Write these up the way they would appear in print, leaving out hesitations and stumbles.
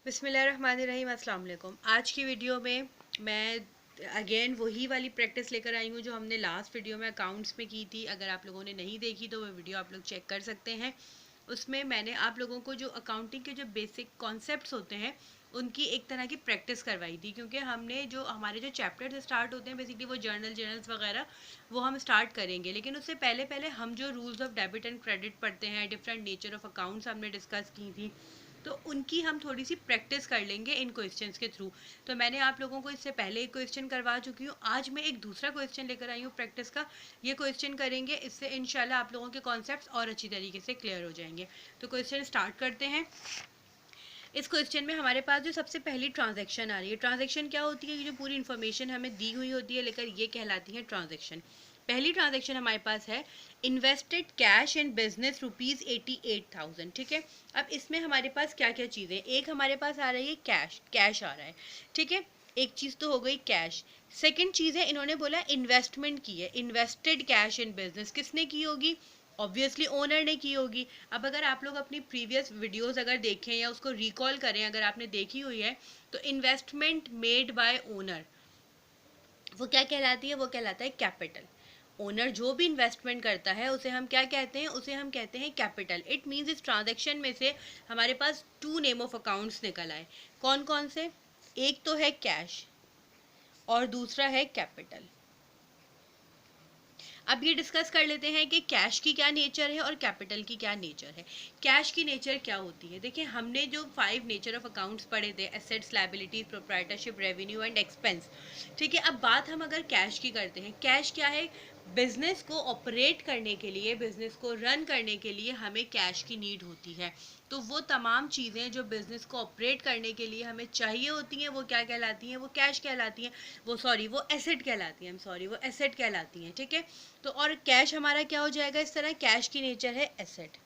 बिस्मिल्लाहिर्रहमानिर्रहीम, अस्सलाम वालेकुम। आज की वीडियो में मैं अगेन वही वाली प्रैक्टिस लेकर आई हूँ जो हमने लास्ट वीडियो में अकाउंट्स में की थी। अगर आप लोगों ने नहीं देखी तो वो वीडियो आप लोग चेक कर सकते हैं। उसमें मैंने आप लोगों को जो अकाउंटिंग के जो बेसिक कॉन्सेप्ट्स होते हैं उनकी एक तरह की प्रैक्टिस करवाई थी, क्योंकि हमने जो हमारे जो चैप्टर्स स्टार्ट होते हैं बेसिकली वो जर्नल्स वगैरह वो हम स्टार्ट करेंगे। लेकिन उससे पहले पहले हम जो rules of debit and credit पढ़ते हैं, डिफरेंट नेचर ऑफ अकाउंट्स हमने डिस्कस की थी, तो उनकी हम थोड़ी सी प्रैक्टिस कर लेंगे इन क्वेश्चंस के थ्रू। तो मैंने आप लोगों को इससे पहले एक क्वेश्चन करवा चुकी हूँ, आज मैं एक दूसरा क्वेश्चन लेकर आई हूँ प्रैक्टिस का। ये क्वेश्चन करेंगे, इससे इंशाल्लाह आप लोगों के कॉन्सेप्ट्स और अच्छी तरीके से क्लियर हो जाएंगे। तो क्वेश्चन स्टार्ट करते हैं। इस क्वेश्चन में हमारे पास जो सबसे पहली ट्रांजैक्शन आ रही है, ट्रांजैक्शन क्या होती है, ये जो पूरी इन्फॉर्मेशन हमें दी हुई होती है लेकर ये कहलाती है ट्रांजैक्शन। पहली ट्रांजैक्शन हमारे पास है इन्वेस्टेड कैश इन बिजनेस ₹88,000। ठीक है, अब इसमें हमारे पास क्या क्या चीज़ें, एक हमारे पास आ रही है कैश आ रहा है। ठीक है, एक चीज़ तो हो गई कैश। सेकंड चीज़ है, इन्होंने बोला इन्वेस्टमेंट की है, इन्वेस्टेड कैश इन बिजनेस किसने की होगी, ऑब्वियसली ओनर ने की होगी। अब अगर आप लोग अपनी प्रीवियस वीडियोस अगर देखें या उसको रिकॉल करें, अगर आपने देखी हुई है, तो इन्वेस्टमेंट मेड बाय ओनर वो क्या कहलाती है, वो कहलाता है कैपिटल। ओनर जो भी इन्वेस्टमेंट करता है उसे हम क्या कहते हैं, उसे हम कहते हैं कैपिटल। इट मीन्स इस ट्रांजैक्शन में से हमारे पास टू नेम ऑफ अकाउंट्स निकल आए। कौन कौन से, एक तो है कैश और दूसरा है कैपिटल। अब ये डिस्कस कर लेते हैं कि कैश की क्या नेचर है और कैपिटल की क्या नेचर है। कैश की नेचर क्या होती है, देखिए हमने जो 5 नेचर ऑफ अकाउंट्स पढ़े थे, assets, liabilities, proprietorship, revenue and expense. ठीक है, अब बात हम अगर कैश की करते हैं, कैश क्या है, बिजनेस को ऑपरेट करने के लिए, बिजनेस को रन करने के लिए हमें कैश की नीड होती है। तो वो तमाम चीज़ें जो बिजनेस को ऑपरेट करने के लिए हमें चाहिए होती हैं वो क्या कहलाती हैं, वो कैश कहलाती हैं, वो एसेट कहलाती हैं, वो एसेट कहलाती हैं। ठीक है, तो और कैश हमारा क्या हो जाएगा, इस तरह कैश की नेचर है एसेट।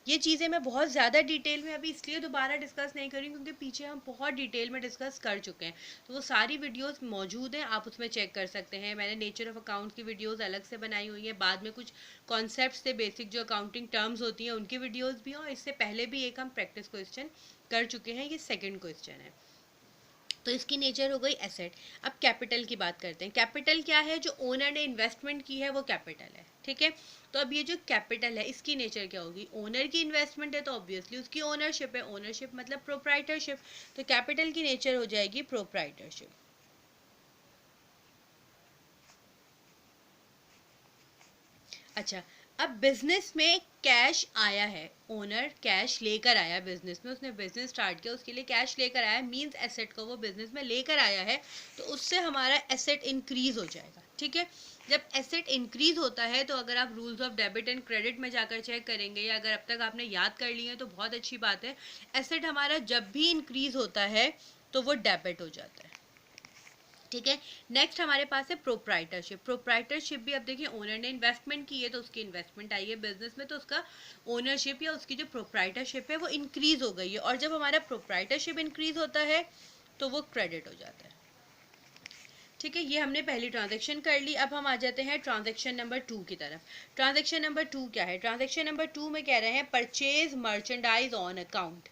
ये चीज़ें मैं बहुत ज़्यादा डिटेल में अभी इसलिए दोबारा डिस्कस नहीं करूँगी क्योंकि पीछे हम बहुत डिटेल में डिस्कस कर चुके हैं, तो वो सारी वीडियोस मौजूद हैं, आप उसमें चेक कर सकते हैं। मैंने नेचर ऑफ अकाउंट की वीडियोस अलग से बनाई हुई है, बाद में कुछ कॉन्सेप्ट्स थे बेसिक जो अकाउंटिंग टर्म्स होती हैं उनकी वीडियोज़ भी हैं, और इससे पहले भी एक हम प्रैक्टिस क्वेश्चन कर चुके हैं, ये सेकेंड क्वेश्चन है। तो इसकी नेचर हो गई एसेट। अब कैपिटल की बात करते हैं। कैपिटल क्या है, जो ओनर ने इन्वेस्टमेंट की है वो कैपिटल है। ठीक है, तो अब ये जो कैपिटल है इसकी नेचर क्या होगी, ओनर की इन्वेस्टमेंट है तो ऑब्वियसली उसकी ओनरशिप है, ओनरशिप मतलब प्रोप्राइटरशिप। तो कैपिटल की नेचर हो जाएगी प्रोप्राइटरशिप। अच्छा, अब बिजनेस में कैश आया है, ओनर कैश लेकर आया बिजनेस में, उसने बिजनेस स्टार्ट किया, उसके लिए कैश लेकर आया, मींस एसेट को वो बिजनेस में लेकर आया है, तो उससे हमारा एसेट इंक्रीज हो जाएगा। ठीक है, जब एसेट इंक्रीज होता है तो अगर आप rules of debit and credit में जाकर चेक करेंगे, या अगर अब तक आपने याद कर लिए हैं तो बहुत अच्छी बात है, एसेट हमारा जब भी इंक्रीज होता है तो वो डेबिट हो जाता है। ठीक है, नेक्स्ट हमारे पास है प्रोप्राइटरशिप। प्रोप्राइटरशिप भी अब देखिए ओनर ने इन्वेस्टमेंट की है तो उसकी इन्वेस्टमेंट आई है बिजनेस में, तो उसका ओनरशिप या उसकी जो प्रोप्राइटरशिप है वो इंक्रीज हो गई है, और जब हमारा प्रोप्राइटरशिप इंक्रीज होता है तो वो क्रेडिट हो जाता है। ठीक है, ये हमने पहली ट्रांजैक्शन कर ली। अब हम आ जाते हैं ट्रांजैक्शन नंबर 2 की तरफ। ट्रांजैक्शन नंबर 2 क्या है, ट्रांजैक्शन नंबर 2 में कह रहे हैं purchase merchandise on account.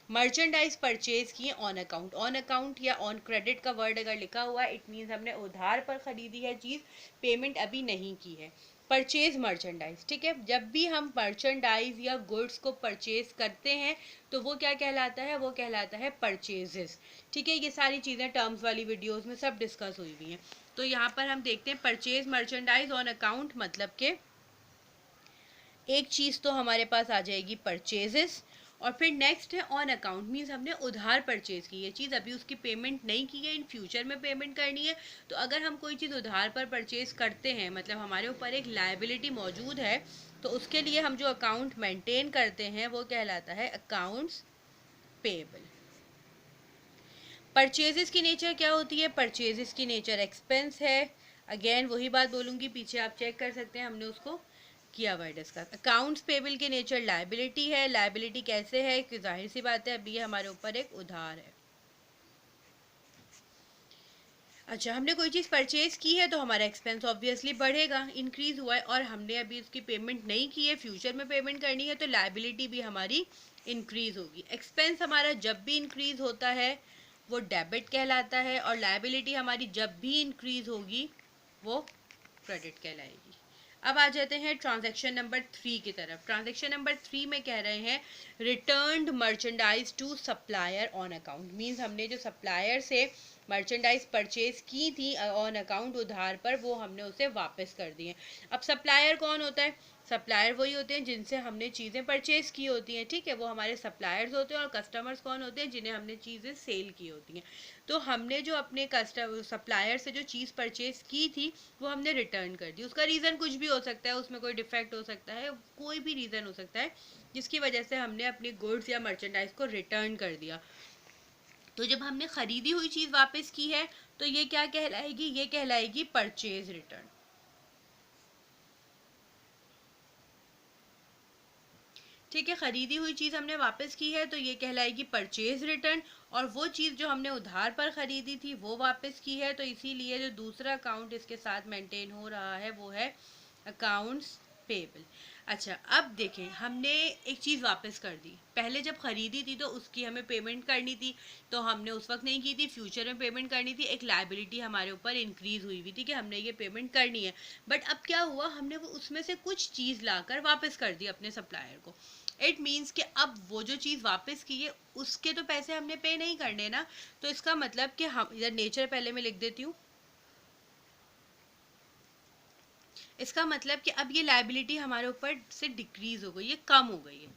Merchandise purchase किए ऑन अकाउंट। ऑन अकाउंट या ऑन क्रेडिट का वर्ड अगर लिखा हुआ है, इट मीन्स हमने उधार पर खरीदी है चीज़, पेमेंट अभी नहीं की है। परचेज मर्चेंडाइज, ठीक है, जब भी हम मर्चेंडाइज या गुड्स को परचेज करते हैं तो वो क्या कहलाता है, वो कहलाता है परचेजेस। ठीक है, ये सारी चीज़ें टर्म्स वाली वीडियोस में सब डिस्कस हुई हुई हैं। तो यहाँ पर हम देखते हैं परचेज मर्चेंडाइज ऑन अकाउंट, मतलब के एक चीज़ तो हमारे पास आ जाएगी परचेजेस, और फिर नेक्स्ट है ऑन अकाउंट, मीन्स हमने उधार परचेज की है चीज़, अभी उसकी पेमेंट नहीं की है, इन फ्यूचर में पेमेंट करनी है। तो अगर हम कोई चीज़ उधार पर परचेज करते हैं, मतलब हमारे ऊपर एक लायबिलिटी मौजूद है, तो उसके लिए हम जो अकाउंट मेंटेन करते हैं वो कहलाता है अकाउंट्स पेएबल। परचेजेस की नेचर क्या होती है, परचेजेस की नेचर एक्सपेंस है। अगेन वही बात बोलूँगी, पीछे आप चेक कर सकते हैं, हमने उसको किया हुआ है डिस्कस। अकाउंट्स पेबल की नेचर लायबिलिटी है। लायबिलिटी कैसे है कि जाहिर सी बात है अभी हमारे ऊपर एक उधार है। अच्छा, हमने कोई चीज़ परचेज की है तो हमारा एक्सपेंस ऑब्वियसली बढ़ेगा, इंक्रीज हुआ है, और हमने अभी उसकी पेमेंट नहीं की है, फ्यूचर में पेमेंट करनी है, तो लायबिलिटी भी हमारी इंक्रीज होगी। एक्सपेंस हमारा जब भी इंक्रीज होता है वो डेबिट कहलाता है, और लायबिलिटी हमारी जब भी इंक्रीज होगी वो क्रेडिट कहलाएगी। अब आ जाते हैं ट्रांजैक्शन नंबर 3 की तरफ। ट्रांजैक्शन नंबर 3 में कह रहे हैं returned merchandise to supplier on account. Means हमने जो सप्लायर से मर्चेंडाइज परचेज की थी ऑन अकाउंट उधार पर, वो हमने उसे वापस कर दिए। अब सप्लायर कौन होता है? सप्लायर वही होते हैं जिनसे हमने चीज़ें परचेज की होती हैं, ठीक है, वो हमारे सप्लायर्स होते हैं। और कस्टमर्स कौन होते हैं? जिन्हें हमने चीज़ें सेल की होती हैं। तो हमने जो अपने कस्टमर सप्लायर से जो चीज़ परचेज की थी वो हमने रिटर्न कर दी। उसका रीज़न कुछ भी हो सकता है, उसमें कोई डिफेक्ट हो सकता है, कोई भी रीज़न हो सकता है जिसकी वजह से हमने अपनी गुड्स या मर्चेंडाइज को रिटर्न कर दिया। तो जब हमने ख़रीदी हुई चीज़ वापस की है तो ये क्या कहलाएगी? ये कहलाएगी परचेज रिटर्न। ठीक है, ख़रीदी हुई चीज़ हमने वापस की है तो ये कहलाएगी परचेज रिटर्न। और वो चीज़ जो हमने उधार पर ख़रीदी थी वो वापस की है, तो इसीलिए जो दूसरा अकाउंट इसके साथ मेंटेन हो रहा है वो है अकाउंट्स पेबल। अच्छा, अब देखें, हमने एक चीज़ वापस कर दी। पहले जब ख़रीदी थी तो उसकी हमें पेमेंट करनी थी, तो हमने उस वक्त नहीं की थी, फ्यूचर में पेमेंट करनी थी। एक लायबिलिटी हमारे ऊपर इंक्रीज़ हुई हुई थी कि हमने ये पेमेंट करनी है। बट अब क्या हुआ, हमने वो उसमें से कुछ चीज़ लाकर वापस कर दी अपने सप्लायर को। इट मीन्स कि अब वो जो चीज़ वापस की है उसके तो पैसे हमने पे नहीं करने ना। तो इसका मतलब कि हम इधर नेचर पहले मैं लिख देती हूँ। इसका मतलब कि अब ये लायबिलिटी हमारे ऊपर से डिक्रीज हो गई है, कम हो गई है।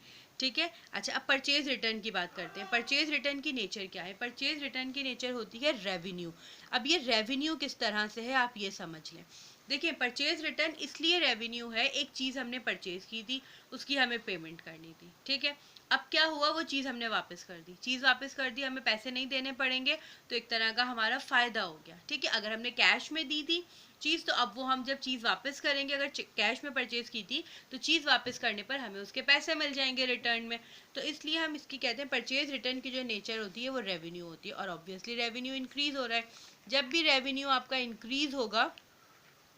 ठीक है। अच्छा, अब परचेज रिटर्न की बात करते हैं। परचेज रिटर्न की नेचर क्या है? परचेज रिटर्न की नेचर होती है रेवेन्यू। अब ये रेवेन्यू किस तरह से है आप ये समझ लें। देखिए, परचेज रिटर्न इसलिए रेवेन्यू है, एक चीज़ हमने परचेज की थी, उसकी हमें पेमेंट करनी थी, ठीक है। अब क्या हुआ, वो चीज़ हमने वापस कर दी। चीज़ वापस कर दी, हमें पैसे नहीं देने पड़ेंगे, तो एक तरह का हमारा फ़ायदा हो गया, ठीक है। अगर हमने कैश में दी थी चीज़, तो अब वो हम जब चीज़ वापस करेंगे, अगर कैश में परचेज़ की थी तो चीज़ वापस करने पर हमें उसके पैसे मिल जाएंगे रिटर्न में। तो इसलिए हम इसकी कहते हैं परचेज रिटर्न की जो नेचर होती है वो रेवेन्यू होती है। और ऑब्वियसली रेवेन्यू इंक्रीज़ हो रहा है। जब भी रेवेन्यू आपका इंक्रीज़ होगा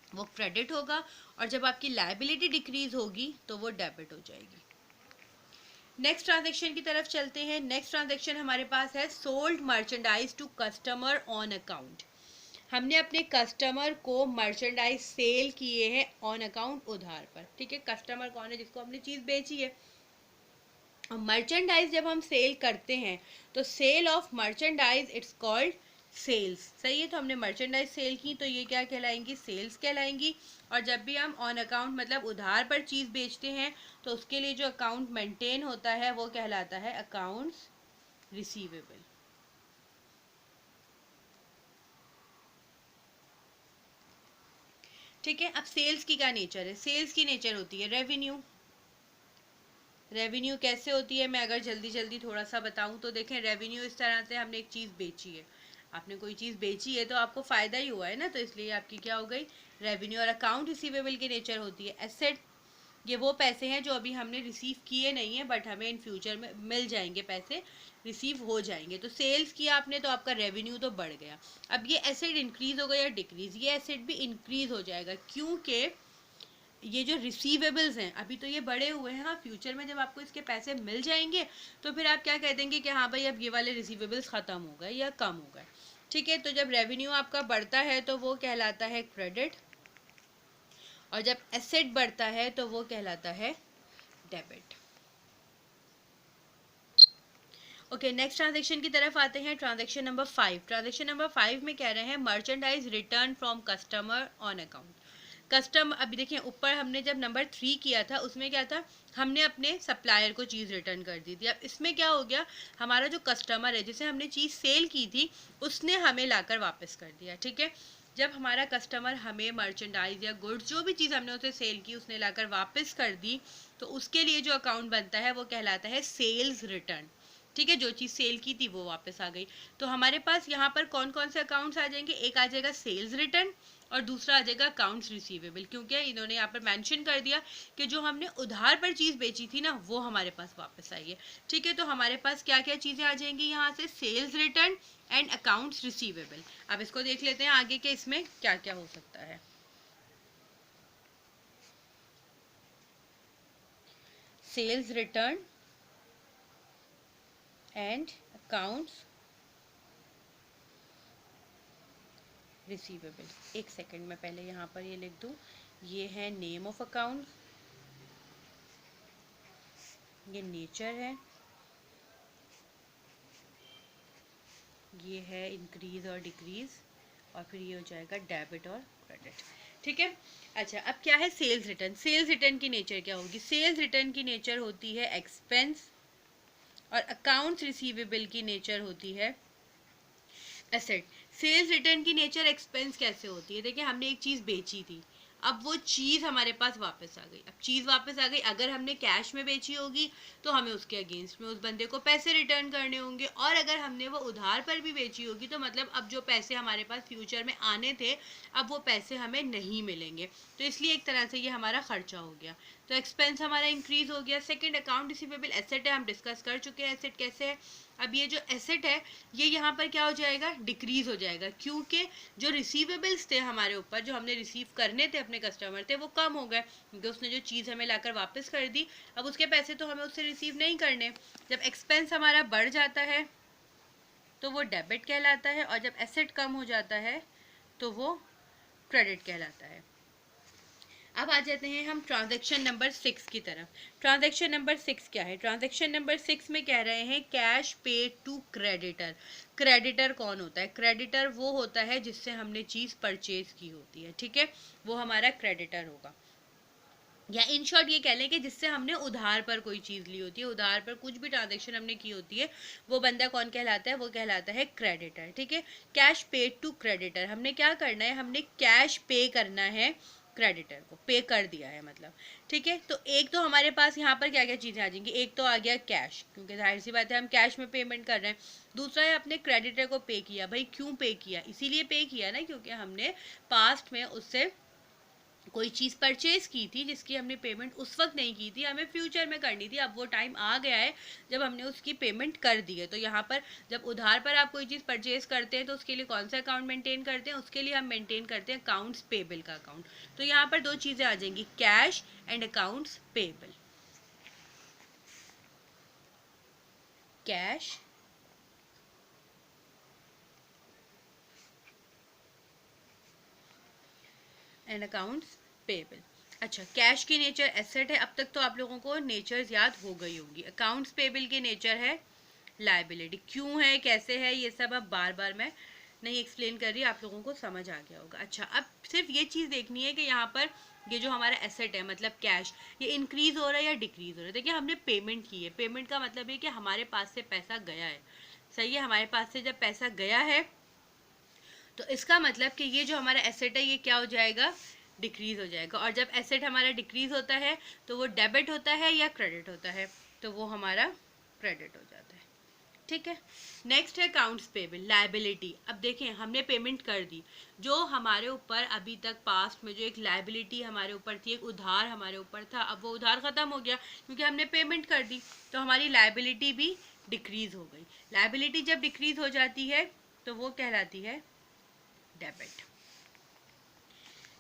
वो क्रेडिट होगा, और जब आपकी लायबिलिटी डिक्रीज़ होगी तो वो डेबिट हो जाएगी। नेक्स्ट ट्रांजेक्शन की तरफ चलते हैं। नेक्स्ट ट्रांजेक्शन हमारे पास है sold merchandise to customer on account. हमने अपने कस्टमर को मर्चेंडाइज सेल किए हैं ऑन अकाउंट उधार पर, ठीक है। कस्टमर कौन है? जिसको हमने चीज़ बेची है। मर्चेंडाइज जब हम सेल करते हैं तो sale of merchandise it's called sales. सही है, तो हमने मर्चेंडाइज सेल की तो ये क्या कहलाएंगी? सेल्स कहलाएंगी। और जब भी हम ऑन अकाउंट मतलब उधार पर चीज़ बेचते हैं तो उसके लिए जो अकाउंट मेंटेन होता है वो कहलाता है अकाउंट्स रिसीवेबल। ठीक है। अब सेल्स की क्या नेचर है? सेल्स की नेचर होती है रेवेन्यू। रेवेन्यू कैसे होती है, मैं अगर जल्दी जल्दी थोड़ा सा बताऊं तो देखें, रेवेन्यू इस तरह से, हमने एक चीज़ बेची है, आपने कोई चीज़ बेची है तो आपको फ़ायदा ही हुआ है ना, तो इसलिए आपकी क्या हो गई? रेवेन्यू। और अकाउंट रिसीवेबल की नेचर होती है एसेट। ये वो पैसे हैं जो अभी हमने रिसीव किए नहीं है बट हमें इन फ्यूचर में मिल जाएंगे, पैसे रिसीव हो जाएंगे। तो सेल्स किया आपने तो आपका रेवेन्यू तो बढ़ गया। अब ये एसेट इंक्रीज होगा या डिक्रीज? ये एसेट भी इंक्रीज हो जाएगा, क्योंकि ये जो रिसीवेबल्स हैं अभी तो ये बड़े हुए हैं। हाँ, फ्यूचर में जब आपको इसके पैसे मिल जाएंगे तो फिर आप क्या कह देंगे कि हाँ भाई अब ये वाले रिसीवेबल्स ख़त्म हो गए या कम हो गए, ठीक है। तो जब रेवेन्यू आपका बढ़ता है तो वो कहलाता है क्रेडिट, और जब एसेट बढ़ता है तो वो कहलाता है डेबिट। ओके, नेक्स्ट ट्रांजेक्शन की तरफ आते हैं। Transaction number 5। ट्रांजेक्शन नंबर 5 में कह रहे हैं merchandise return from customer on account. Custom अभी देखिए, ऊपर हमने जब नंबर 3 किया था उसमें क्या था? हमने अपने सप्लायर को चीज़ रिटर्न कर दी थी। अब इसमें क्या हो गया? हमारा जो कस्टमर है जिसे हमने चीज़ सेल की थी उसने हमें लाकर वापस कर दिया, ठीक है। जब हमारा कस्टमर हमें मर्चेंडाइज या गुड्स जो भी चीज़ हमने उसे सेल की उसने लाकर वापस कर दी, तो उसके लिए जो अकाउंट बनता है वो कहलाता है सेल्स रिटर्न, ठीक है। जो चीज़ सेल की थी वो वापस आ गई। तो हमारे पास यहाँ पर कौन कौन से अकाउंट्स आ जाएंगे? एक आ जाएगा सेल्स रिटर्न और दूसरा आ जाएगा अकाउंट्स रिसीवेबल, क्योंकि इन्होंने यहाँ पर मेंशन कर दिया कि जो हमने उधार पर चीज़ बेची थी ना वो हमारे पास वापस आई है, ठीक है। तो हमारे पास क्या क्या चीज़ें आ जाएंगी यहाँ से? Sales return and accounts receivable. अब इसको देख लेते हैं आगे के इसमें क्या क्या हो सकता है। Sales return and accounts receivable. एक सेकंड में पहले यहाँ पर ये लिख दूँ, ये है नेम ऑफ अकाउंट, ये नेचर है, ये है इंक्रीज और डिक्रीज, और फिर ये हो जाएगा डेबिट और क्रेडिट। ठीक है। अच्छा, अब क्या है सेल्स रिटर्न। सेल्स रिटर्न की नेचर क्या होगी? सेल्स रिटर्न की नेचर होती है एक्सपेंस, और अकाउंट्स रिसीवेबल की नेचर होती है एसेट। सेल्स रिटर्न की नेचर एक्सपेंस कैसे होती है? देखिए, हमने एक चीज़ बेची थी, अब वो चीज़ हमारे पास वापस आ गई। अब चीज़ वापस आ गई, अगर हमने कैश में बेची होगी तो हमें उसके अगेंस्ट में उस बंदे को पैसे रिटर्न करने होंगे, और अगर हमने वो उधार पर भी बेची होगी तो मतलब अब जो पैसे हमारे पास फ्यूचर में आने थे, अब वो पैसे हमें नहीं मिलेंगे, तो इसलिए एक तरह से ये हमारा खर्चा हो गया, तो एक्सपेंस हमारा इंक्रीज हो गया। सेकंड, अकाउंट रिसीवेबल एसेट है, हम डिस्कस कर चुके हैं एसेट कैसे है। अब ये जो एसेट है ये यहाँ पर क्या हो जाएगा? डिक्रीज हो जाएगा, क्योंकि जो रिसीवेबल्स थे हमारे ऊपर, जो हमने रिसीव करने थे अपने कस्टमर थे, वो कम हो गए, क्योंकि उसने जो चीज़ हमें लाकर वापस कर दी, अब उसके पैसे तो हमें उससे रिसीव नहीं करने। जब एक्सपेंस हमारा बढ़ जाता है तो वो डेबिट कहलाता है, और जब एसेट कम हो जाता है तो वो क्रेडिट कहलाता है। अब आ जाते हैं हम ट्रांजैक्शन नंबर 6 की तरफ। ट्रांजैक्शन नंबर 6 क्या है? ट्रांजैक्शन नंबर 6 में कह रहे हैं cash paid to creditor. Creditor कौन होता है? क्रेडिटर वो होता है जिससे हमने चीज़ परचेज की होती है, ठीक है, वो हमारा क्रेडिटर होगा। या इन शॉर्ट ये कह लें कि जिससे हमने उधार पर कोई चीज़ ली होती है, उधार पर कुछ भी ट्रांजैक्शन हमने की होती है, वो बंदा कौन कहलाता है? वो कहलाता है क्रेडिटर, ठीक है। कैश पेड टू क्रेडिटर, हमने क्या करना है? हमने कैश पे करना है क्रेडिटर को, पे कर दिया है मतलब, ठीक है। तो एक तो हमारे पास यहाँ पर क्या क्या चीज़ें आ जाएंगी? एक तो आ गया कैश, क्योंकि जाहिर सी बात है हम कैश में पेमेंट कर रहे हैं। दूसरा है अपने क्रेडिटर को पे किया। भाई क्यों पे किया? इसीलिए पे किया ना, क्योंकि हमने पास्ट में उससे कोई चीज़ परचेज की थी जिसकी हमने पेमेंट उस वक्त नहीं की थी, हमें फ्यूचर में करनी थी। अब वो टाइम आ गया है जब हमने उसकी पेमेंट कर दी है। तो यहाँ पर जब उधार पर आप कोई चीज़ परचेज करते हैं तो उसके लिए कौन सा अकाउंट मेंटेन करते हैं? उसके लिए हम मेंटेन करते हैं अकाउंट्स पेबल का अकाउंट। तो यहाँ पर दो चीज़ें आ जाएंगी, cash and accounts payable. Cash and accounts payable. अच्छा, कैश की नेचर एसेट है, अब तक तो आप लोगों को नेचर्स याद हो गई होंगी। अकाउंट्स पेबल की नेचर है लायबिलिटी। क्यों है, कैसे है, ये सब अब बार बार मैं नहीं एक्सप्लेन कर रही, आप लोगों को समझ आ गया होगा। अच्छा, अब सिर्फ ये चीज़ देखनी है कि यहाँ पर ये जो हमारा एसेट है मतलब कैश, ये इंक्रीज हो रहा है या डिक्रीज हो रहा है। देखिए, हमने पेमेंट की है, पेमेंट का मतलब है कि हमारे पास से पैसा गया है, सही है। हमारे पास से जब पैसा गया है तो इसका मतलब कि ये जो हमारा एसेट है ये क्या हो जाएगा? डिक्रीज हो जाएगा। और जब एसेट हमारा डिक्रीज होता है तो वो डेबिट होता है या क्रेडिट होता है? तो वो हमारा क्रेडिट हो जाता है, ठीक है। नेक्स्ट है अकाउंट्स पेबल, लायबिलिटी। अब देखें, हमने पेमेंट कर दी, जो हमारे ऊपर अभी तक पास्ट में जो एक लायबिलिटी हमारे ऊपर थी, एक उधार हमारे ऊपर था, अब वो उधार ख़त्म हो गया क्योंकि हमने पेमेंट कर दी, तो हमारी लायबिलिटी भी डिक्रीज हो गई। लायबिलिटी जब डिक्रीज हो जाती है तो वो कहलाती है डेबिट।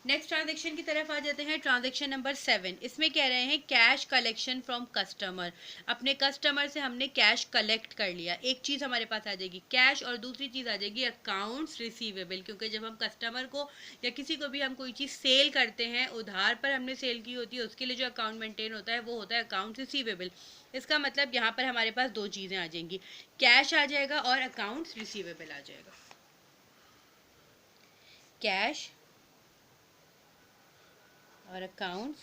नेक्स्ट ट्रांजैक्शन की तरफ आ जाते हैं, ट्रांजैक्शन नंबर 7। इसमें कह रहे हैं कैश कलेक्शन फ्रॉम कस्टमर। अपने कस्टमर से हमने कैश कलेक्ट कर लिया, एक चीज़ हमारे पास आ जाएगी कैश, और दूसरी चीज़ आ जाएगी अकाउंट्स रिसीवेबल, क्योंकि जब हम कस्टमर को या किसी को भी हम कोई चीज़ सेल करते हैं, उधार पर हमने सेल की होती है, उसके लिए जो अकाउंट मेंटेन होता है वो होता है अकाउंट रिसीवेबल। इसका मतलब यहाँ पर हमारे पास दो चीज़ें आ जाएंगी, कैश आ जाएगा और अकाउंट्स रिसीवेबल आ जाएगा। कैश और अकाउंट्स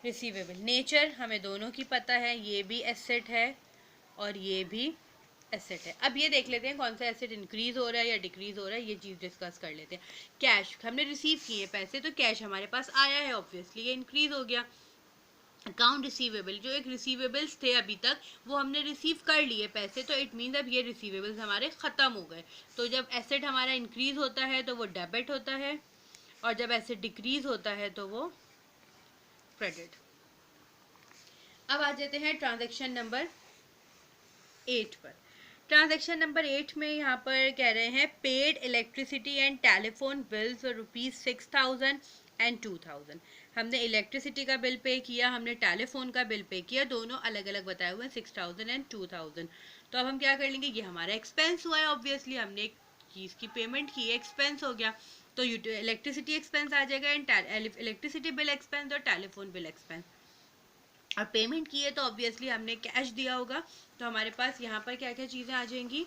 रिसीवेबल। नेचर हमें दोनों की पता है, ये भी एसेट है और ये भी एसेट है। अब ये देख लेते हैं कौन सा एसेट इंक्रीज हो रहा है या डिक्रीज हो रहा है, ये चीज़ डिस्कस कर लेते हैं। कैश हमने रिसीव किए पैसे, तो कैश हमारे पास आया है, ऑब्वियसली ये इंक्रीज हो गया। अकाउंट रिसीवेबल, जो एक रिसीवेबल्स थे अभी तक वो हमने रिसीव कर लिए पैसे, तो इट मीन्स अब ये रिसीवेबल्स हमारे ख़त्म हो गए। तो जब एसेट हमारा इंक्रीज होता है तो वो डेबिट होता है, और जब एसेट डिक्रीज होता है तो वो क्रेडिट। अब आ जाते हैं ट्रांजैक्शन नंबर 8 पर। ट्रांजैक्शन नंबर 8 में यहाँ पर कह रहे हैं paid electricity and telephone bills for ₹6000 and 2000। हमने इलेक्ट्रिसिटी का बिल पे किया, हमने टेलीफोन का बिल पे किया, दोनों अलग अलग बताए हुए हैं 6000 एंड 2000। तो अब हम क्या कर लेंगे, ये हमारा एक्सपेंस हुआ है, ऑब्वियसली हमने एक चीज़ की पेमेंट की है, एक्सपेंस हो गया, तो इलेक्ट्रिसिटी एक्सपेंस आ जाएगा एंड इलेक्ट्रिसिटी बिल एक्सपेंस और टेलीफोन बिल एक्सपेंस। और पेमेंट की है तो ऑब्वियसली हमने कैश दिया होगा, तो हमारे पास यहाँ पर क्या क्या चीज़ें आ जाएंगी,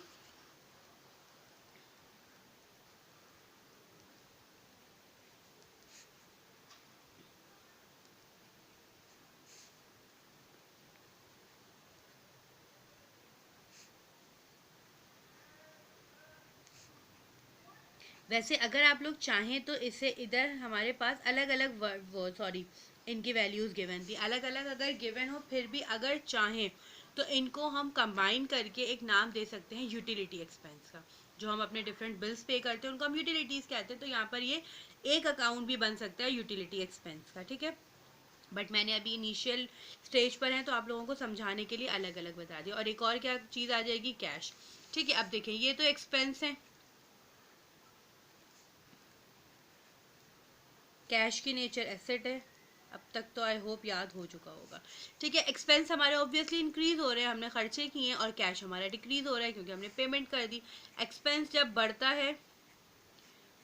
वैसे अगर आप लोग चाहें तो इसे इधर हमारे पास अलग अलग सॉरी इनकी वैल्यूज़ गिवन थी, अलग अलग अगर गिवन हो फिर भी अगर चाहें तो इनको हम कंबाइन करके एक नाम दे सकते हैं यूटिलिटी एक्सपेंस का। जो हम अपने डिफरेंट बिल्स पे करते हैं उनको हम यूटिलिटीज़ कहते हैं, तो यहाँ पर ये एक अकाउंट भी बन सकता है यूटिलिटी एक्सपेंस का, ठीक है। बट मैंने अभी इनिशियल स्टेज पर है तो आप लोगों को समझाने के लिए अलग अलग बता दिया। और एक और क्या चीज़ आ जाएगी, कैश, ठीक है। अब देखें ये तो एक्सपेंस है, कैश की नेचर एसेट है, अब तक तो आई होप याद हो चुका होगा, ठीक है। एक्सपेंस हमारे ऑब्वियसली इंक्रीज हो रहे हैं, हमने खर्चे किए हैं, और कैश हमारा डिक्रीज हो रहा है क्योंकि हमने पेमेंट कर दी। एक्सपेंस जब बढ़ता है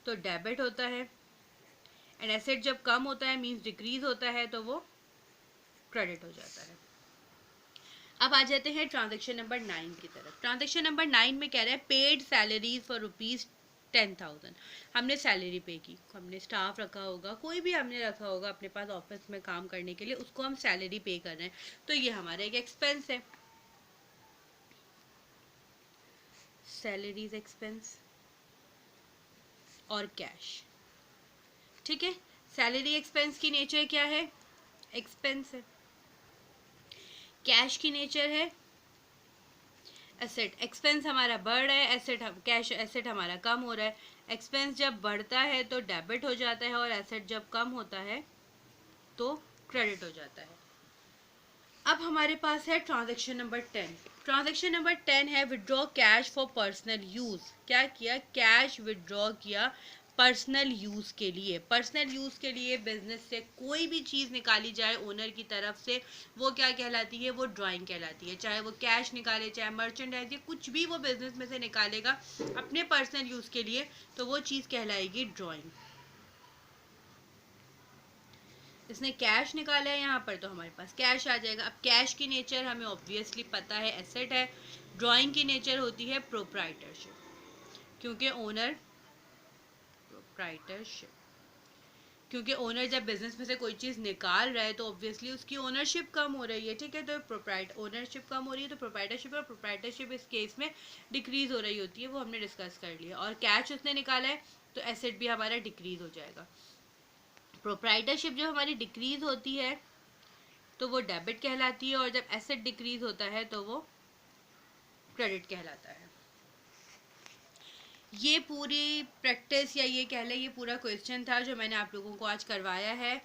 तो डेबिट होता है, एंड एसेट जब कम होता है मींस डिक्रीज होता है तो वो क्रेडिट हो जाता है। अब आ जाते हैं ट्रांजेक्शन नंबर 9 की तरफ। ट्रांजेक्शन नंबर 9 में कह रहा है पेड सैलरीज फॉर ₹10,000। हमने सैलरी पे की, हमने स्टाफ रखा होगा, कोई भी हमने रखा होगा अपने पास ऑफिस में काम करने के लिए, उसको हम सैलरी पे कर रहे हैं, तो ये हमारा एक एक्सपेंस है, सैलरीज एक्सपेंस और कैश, ठीक है। सैलरी एक्सपेंस की नेचर क्या है, एक्सपेंस है, कैश की नेचर है एसेट। एक्सपेंस हमारा बढ़ रहा है, एसेट कैश एसेट हमारा कम हो रहा है। एक्सपेंस जब बढ़ता है तो डेबिट हो जाता है, और एसेट जब कम होता है तो क्रेडिट हो जाता है। अब हमारे पास है ट्रांजैक्शन नंबर 10। ट्रांजैक्शन नंबर 10 है withdraw cash for personal use. क्या किया, कैश विड्रॉ किया पर्सनल यूज़ के लिए। पर्सनल यूज़ के लिए बिजनेस से कोई भी चीज़ निकाली जाए ओनर की तरफ से, वो क्या कहलाती है, वो ड्राइंग कहलाती है। चाहे वो कैश निकाले, चाहे मर्चेंडाइज, या कुछ भी वो बिजनेस में से निकालेगा अपने पर्सनल यूज़ के लिए, तो वो चीज़ कहलाएगी ड्राइंग। इसने कैश निकाला है यहाँ पर तो हमारे पास कैश आ जाएगा। अब कैश की नेचर हमें ऑब्वियसली पता है, एसेट है। ड्राइंग की नेचर होती है प्रोप्राइटरशिप, क्योंकि ओनर प्रोप्राइटरशिप क्योंकि ओनर जब बिजनेस में से कोई चीज़ निकाल रहा है तो ऑब्वियसली उसकी ओनरशिप कम हो रही है, ठीक है। तो ओनरशिप कम हो रही है तो प्रोप्राइटरशिप, और प्रोप्राइटरशिप इस केस में डिक्रीज हो रही होती है, वो हमने डिस्कस कर लिया। और कैश उसने निकाला है तो एसेट भी हमारा डिक्रीज हो जाएगा। प्रोप्राइटरशिप जब हमारी डिक्रीज होती है तो वो डेबिट कहलाती है, और जब एसेट डिक्रीज होता है तो वो क्रेडिट कहलाता है। ये पूरी प्रैक्टिस या ये कह लें ये पूरा क्वेश्चन था जो मैंने आप लोगों को आज करवाया है।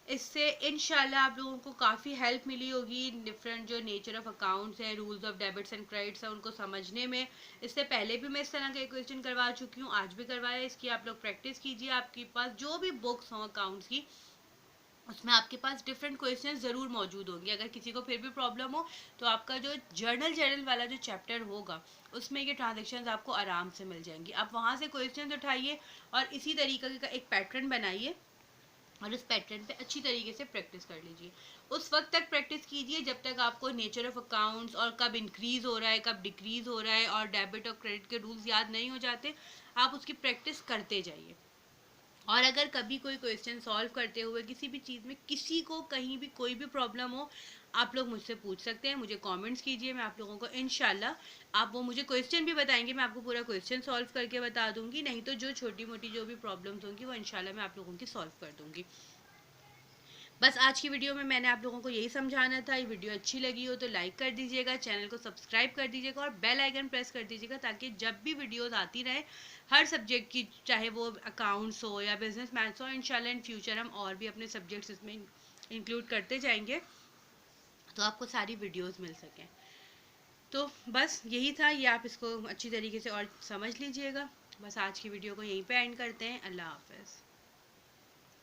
इससे इंशाल्लाह आप लोगों को काफ़ी हेल्प मिली होगी डिफरेंट जो नेचर ऑफ अकाउंट्स हैं, rules of debits and credits हैं, उनको समझने में। इससे पहले भी मैं इस तरह के क्वेश्चन करवा चुकी हूँ, आज भी करवाया। इसकी आप लोग प्रैक्टिस कीजिए। आपके पास जो भी बुक्स हों अकाउंट्स की, उसमें आपके पास डिफरेंट क्वेश्चंस ज़रूर मौजूद होंगे। अगर किसी को फिर भी प्रॉब्लम हो तो आपका जो जर्नल वाला जो चैप्टर होगा उसमें ये ट्रांजेक्शन्स आपको आराम से मिल जाएंगी। आप वहाँ से क्वेश्चंस उठाइए और इसी तरीके का एक पैटर्न बनाइए और इस पैटर्न पे अच्छी तरीके से प्रैक्टिस कर लीजिए। उस वक्त तक प्रैक्टिस कीजिए जब तक आपको नेचर ऑफ अकाउंट्स और कब इंक्रीज़ हो रहा है, कब डिक्रीज़ हो रहा है, और डेबिट और क्रेडिट के रूल्स याद नहीं हो जाते। आप उसकी प्रैक्टिस करते जाइए। और अगर कभी कोई क्वेश्चन सॉल्व करते हुए किसी भी चीज़ में किसी को कहीं भी कोई भी प्रॉब्लम हो, आप लोग मुझसे पूछ सकते हैं, मुझे कमेंट्स कीजिए। मैं आप लोगों को इंशाल्लाह आप वो मुझे क्वेश्चन भी बताएंगे, मैं आपको पूरा क्वेश्चन सॉल्व करके बता दूंगी। नहीं तो जो छोटी मोटी जो भी प्रॉब्लम्स होंगी वो इंशाल्लाह मैं आप लोगों की सॉल्व कर दूंगी। बस आज की वीडियो में मैंने आप लोगों को यही समझाना था। ये वीडियो अच्छी लगी हो तो लाइक कर दीजिएगा, चैनल को सब्सक्राइब कर दीजिएगा और बेल आइकन प्रेस कर दीजिएगा, ताकि जब भी वीडियोस आती रहे हर सब्जेक्ट की, चाहे वो अकाउंट्स हो या बिजनेस मैथ्स हो, इंशाल्लाह इन फ्यूचर हम और भी अपने सब्जेक्ट्स इसमें इंक्लूड करते जाएंगे, तो आपको सारी वीडियोज़ मिल सकें। तो बस यही था, ये आप इसको अच्छी तरीके से और समझ लीजिएगा। बस आज की वीडियो को यहीं पर एंड करते हैं। अल्लाह हाफ़िज़।